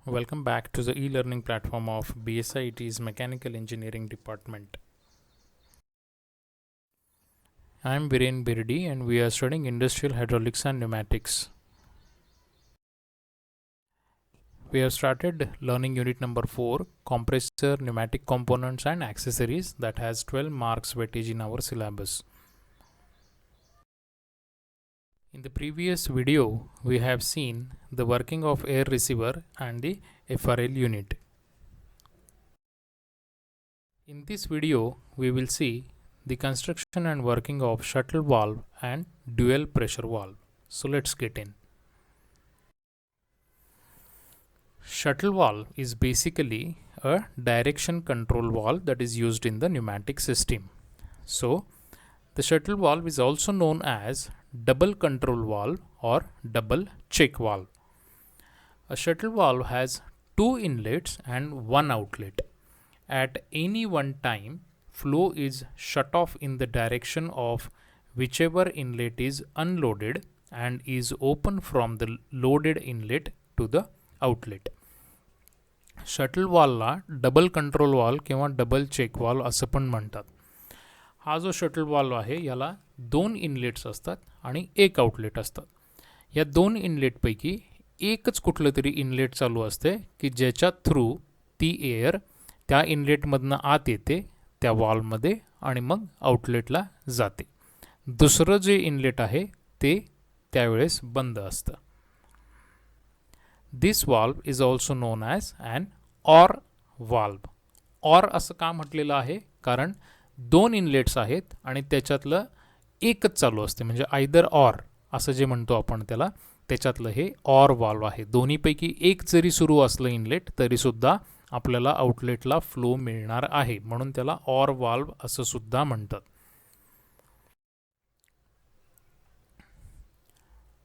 Welcome back to the e-learning platform of BSIT's Mechanical Engineering Department. I am Viren Birdi and we are studying Industrial Hydraulics and Pneumatics. We have started learning unit number 4, Compressor, Pneumatic Components and Accessories, that has 12 marks weightage in our syllabus. In the previous video, we have seen the working of air receiver and the FRL unit. In this video, we will see the construction and working of shuttle valve and dual pressure valve. So let's get in. Shuttle valve is basically a direction control valve that is used in the pneumatic system. So the shuttle valve is also known as double control valve or double check valve. A shuttle valve has two inlets and one outlet. At any one time, flow is shut off in the direction of whichever inlet is unloaded and is open from the loaded inlet to the outlet. Shuttle वॉलला double control valve किंवा double check valve असं पण म्हणतात. हा जो shuttle valve आहे याला दोन इनलेट्स असतात आणि एक आउटलेट असतात. या दोन इनलेटपैकी एकच कुठलं तरी इनलेट चालू असते की ज्याच्या थ्रू ती एअर त्या इनलेटमधनं आत येते त्या वॉल्वमध्ये आणि मग आउटलेटला जाते. दुसरं जे इनलेट आहे ते त्यावेळेस बंद असतं. This valve is also known as an OR valve. OR असं का म्हटलेलं आहे कारण दोन इनलेट्स आहेत आणि त्याच्यातलं एकच चालू असते म्हणजे आयदर ऑर असं जे म्हणतो आपण त्याला त्याच्यातलं हे OR valve आहे. दोन्हीपैकी एक जरी सुरू असलं इनलेट तरी सुद्धा आपल्याला आउटलेटला फ्लो मिळणार आहे म्हणून त्याला OR valve असं सुद्धा म्हणतात.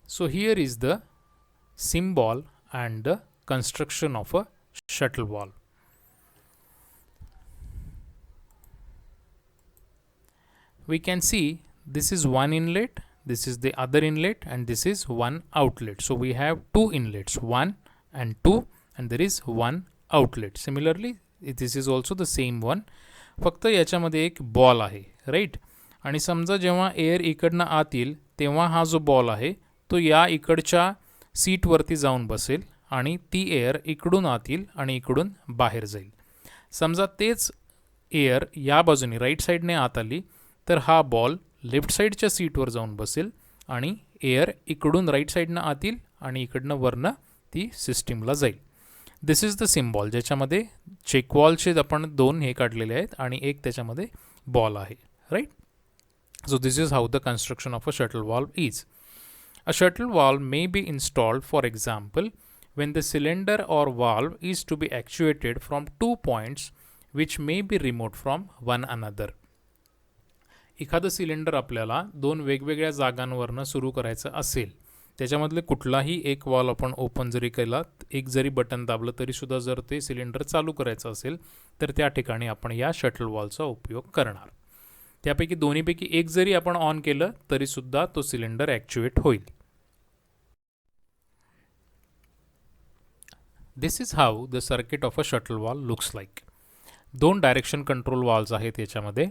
So here is the symbol and the construction of a shuttle valve. We can see this is one inlet, this is the other inlet and this is one outlet. So we have two inlets, 1 and 2 and there is one outlet. Similarly this is also the same one. फक्त याच्यामध्ये एक ball आहे right. आणि समजा जेव्हा air इकडनं आत येईल तेव्हा हा जो बॉल आहे तो या इकडच्या सीटवरती जाऊन बसेल आणि ती एअर इकडून आत येईल आणि इकडून बाहेर जाईल. समजा तेच एअर या बाजूने राईट साईडने आत आली तर हा बॉल लेफ्ट साईडच्या सीटवर जाऊन बसेल आणि एअर इकडून राईट साईडनं आत येईल आणि इकडनं वरनं ती सिस्टीमला जाईल. दिस इज द सिम्बॉल ज्याच्यामध्ये चेकवॉलचे आपण दोन हे काढलेले आहेत आणि एक त्याच्यामध्ये बॉल आहे right. So this is how the construction of a shuttle valve is. A shuttle valve may be installed, for example, when the cylinder or valve is to be actuated from 2 points which may be remote from one another. एखादं cylinder आपल्याला दोन वेगवेगळ्या जागांवरनं सुरू करायचं असेल त्याच्यामधले कुठलाही एक वॉल्व आपण ओपन जरी केला एक जरी बटन दाबलं तरीसुद्धा जर ते सिलेंडर चालू करायचं असेल तर त्या ठिकाणी आपण या शटल वॉल्वचा उपयोग करणार. त्यापैकी दोन्हीपैकी एक जरी आपण ऑन केलं तरीसुद्धा तो सिलेंडर ॲक्च्युएट होईल. This is how the circuit of a shuttle valve looks like. दोन डायरेक्शन कंट्रोल वाल्व्स आहेत याच्यामध्ये.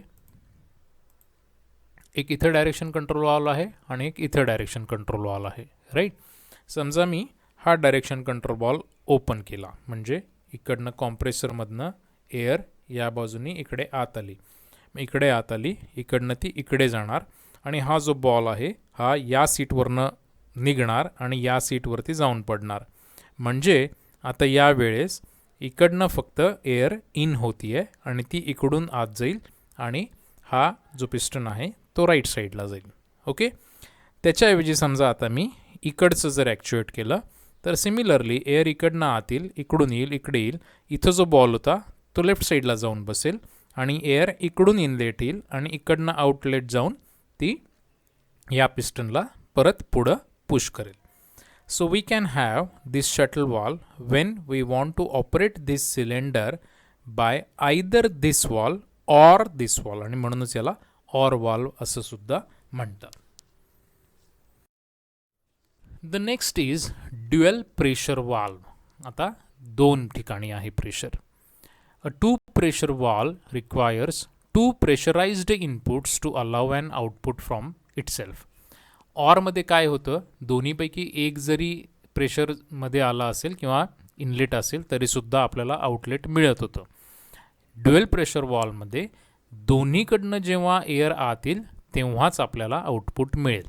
एक इथं डायरेक्शन कंट्रोल वाल्व आहे आणि एक इथं डायरेक्शन कंट्रोल वाल्व आहे राईट. समजा मी हा डायरेक्शन कंट्रोल वाल्व ओपन केला म्हणजे इकडनं कॉम्प्रेसरमधनं एअर या बाजूनी इकडे आत आली इकडे आत आली इकडनं ती इकडे जाणार आणि हा जो बॉल आहे हा या सीटवरनं निघणार आणि या सीटवरती जाऊन पडणार. म्हणजे आता या वेळेस इकडनं फक्त एअर इन होती आहे आणि ती इकडून आत जाईल आणि हा जो पिस्टन आहे तो राईट साईडला जाईल. ओके. त्याच्याऐवजी समजा आता मी इकडचं जर ॲक्च्युएट केलं तर सिमिलरली एअर इकडनं आत येईल इकडून येईल इकडे येईल. इथं जो बॉल होता तो लेफ्ट साईडला जाऊन बसेल आणि एअर इकडून इनलेट येईल आणि इकडनं आउटलेट जाऊन ती या पिस्टनला परत पुढं पुश करेल. So we can have this shuttle valve when we want to operate this cylinder by either this valve or this valve आणि म्हणूनच याला OR valve असं सुद्धा म्हणतात. The next is dual pressure valve. आता दोन ठिकाणी आहे pressure. A two pressure valve requires two pressurized inputs to allow an output from itself. Or मध्ये काय होतं, दोन्हीपैकी एक जरी प्रेशरमध्ये आला असेल किंवा इनलेट असेल तरी सुद्धा आपल्याला आउटलेट मिळत होतं. ड्युएल प्रेशर वॉल्वमध्ये दोन्हीकडनं जेव्हा एअर आत येईल तेव्हाच आपल्याला आउटपुट मिळेल.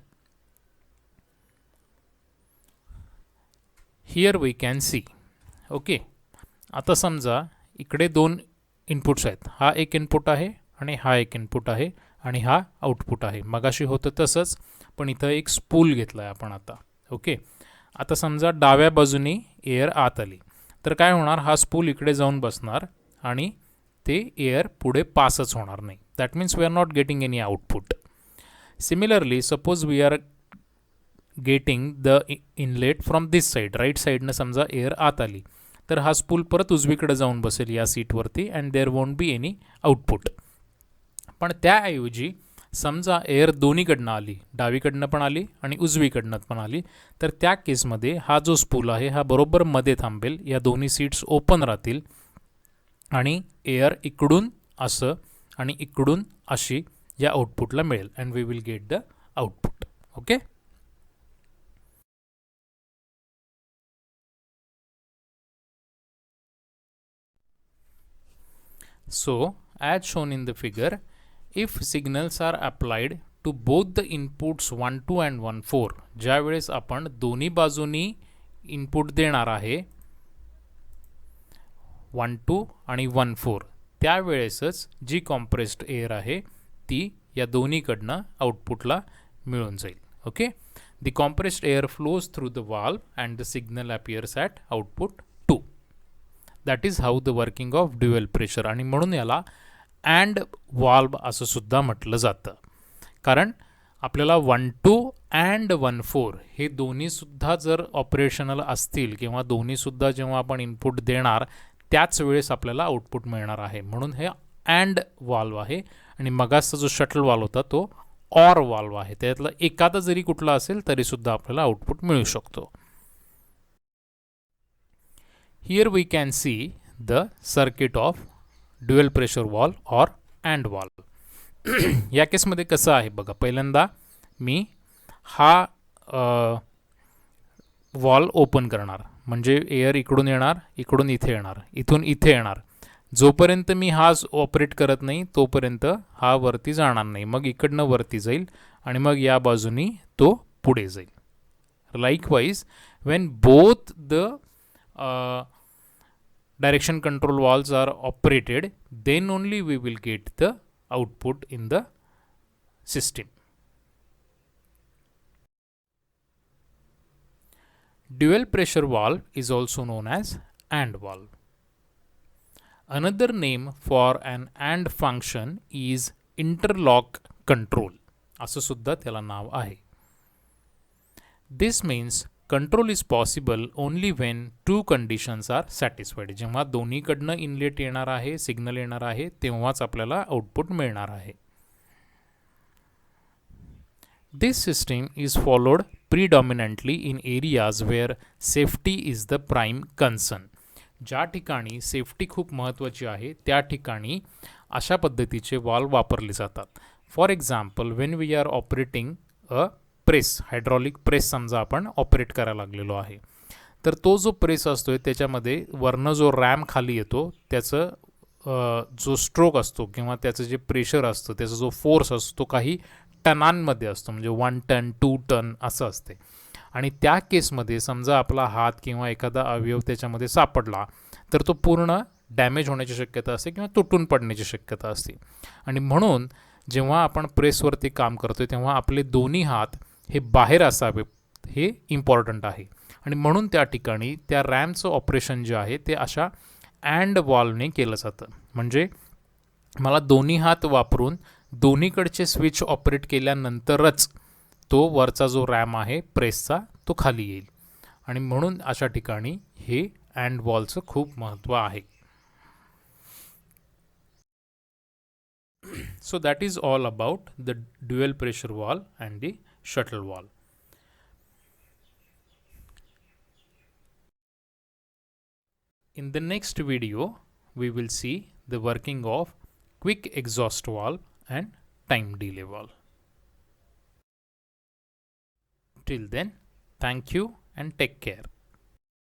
Here we can see. Okay, आता समजा इकडे दोन इनपुट्स आहेत. हा एक इनपुट आहे आणि हा एक इनपुट आहे आणि हा आउटपुट आहे. मगाशी होतं तसंच, पण इथं एक स्पूल घेतला आहे आपण आता. ओके, आता समजा डाव्या बाजूनी एअर आत आली तर काय होणार, हा स्पूल इकडे जाऊन बसणार आणि ते एअर पुढे पासच होणार नाही. That means we are not getting any output. Similarly suppose we are getting the inlet from this side, right साईडनं समजा एअर आत आली तर हा स्पूल परत उजवीकडे जाऊन बसेल या सीटवरती and there won't be any output. पण त्याऐवजी समजा एअर दोन्हीकडनं आली, डावीकडनं पण आली आणि उजवीकडनं पण आली, तर त्या केसमध्ये हा जो स्पूल आहे हा बरोबर मध्ये थांबेल, या दोन्ही सीट्स ओपन राहतील आणि एअर इकडून असं आणि इकडून अशी या आउटपुटला मिळेल and we will get the output. Okay, so as shown in the figure, if signals are applied to both the inputs 1 2 and 1 4, ज्या वेळेस आपण दोन्ही बाजूनी इनपुट देणार आहे 1 2 आणि 1 4, त्यावेळेसच जी कॉम्प्रेस्ड एअर आहे ती या दोन्हीकडनं आउटपुटला मिळून जाईल. Okay, the compressed air flows through the valve and the signal appears at output 2. That is how the working of dual pressure. आणि म्हणून याला अँड वाल्व असं सुद्धा म्हटलं जातं, कारण आपल्याला 1 2 अँड 1 4 हे दोन्हीसुद्धा जर ऑपरेशनल असतील किंवा दोन्हीसुद्धा जेव्हा आपण इनपुट देणार त्याच वेळेस आपल्याला आउटपुट मिळणार आहे, म्हणून हे अँड वाल्व आहे. आणि मगाचा जो शटल वाल्व होता तो ऑर वाल्व आहे, त्यातलं एखादा जरी कुठला असेल तरीसुद्धा आपल्याला आउटपुट मिळू शकतो. Here we can see the circuit of dual pressure valve or AND valve. या केसमध्ये कसं आहे बघा, पहिल्यांदा मी हा वॉल्व ओपन करणार, म्हणजे एअर इकडून येणार, इकडून इथे येणार, इथून इथे येणार. जोपर्यंत मी हा ऑपरेट करत नाही तोपर्यंत हा वरती जाणार नाही, मग इकडनं वरती जाईल आणि मग या बाजूनी तो पुढे जाईल. Likewise Wien both the direction control valves are operated, then only we will get the output in the system. Dual pressure valve is also known as AND valve. Another name for an AND function is interlock control. असं सुद्धा त्याला नाव आहे. This means control is possible only when two conditions are satisfied. जेव्हा दोन्हीकडनं inlet येणार आहे, signal येणार आहे, तेव्हाच आपल्याला आउटपुट मिळणार आहे. This system is followed predominantly in areas where safety is the prime concern. ज्या ठिकाणी सेफ्टी खूप महत्त्वाची आहे त्या ठिकाणी अशा पद्धतीचे वाल्व वापरले जातात. For example, when we are operating a press, hydraulic press समजा आपण ऑपरेट करायला लागलेलो आहे, तर तो जो प्रेस असतो त्याच्यामध्ये वरनं जो रॅम खाली येतो त्याचं जो स्ट्रोक असतो किंवा त्याचं जे प्रेशर असतं, त्याचा जो फोर्स असतो तो काही टनांमध्ये असतो, म्हणजे 1 टन 2 टन असं असते. आणि त्या केसमध्ये समजा आपला हात किंवा एखादा अवयव त्याच्यामध्ये सापडला तर तो पूर्ण डॅमेज होण्याची शक्यता असते किंवा तुटून पडण्याची शक्यता असते. आणि म्हणून जेव्हा आपण प्रेसवरती काम करतो तेव्हा आपले दोन्ही हात हे बाहेर असावे हे इम्पॉर्टंट आहे. आणि म्हणून त्या ठिकाणी त्या रॅमचं ऑपरेशन जे आहे ते अशा अँड वॉल्वने केलं जातं. म्हणजे मला दोन्ही हात वापरून दोन्हीकडचे स्विच ऑपरेट केल्यानंतरच तो वरचा जो रॅम आहे प्रेसचा तो खाली येईल. आणि म्हणून अशा ठिकाणी हे अँड वॉलचं खूप महत्त्व आहे. So that is all about the dual pressure valve and the shuttle valve. In the next video, we will see the working of quick exhaust valve and time delay valve. Till then, thank you and take care.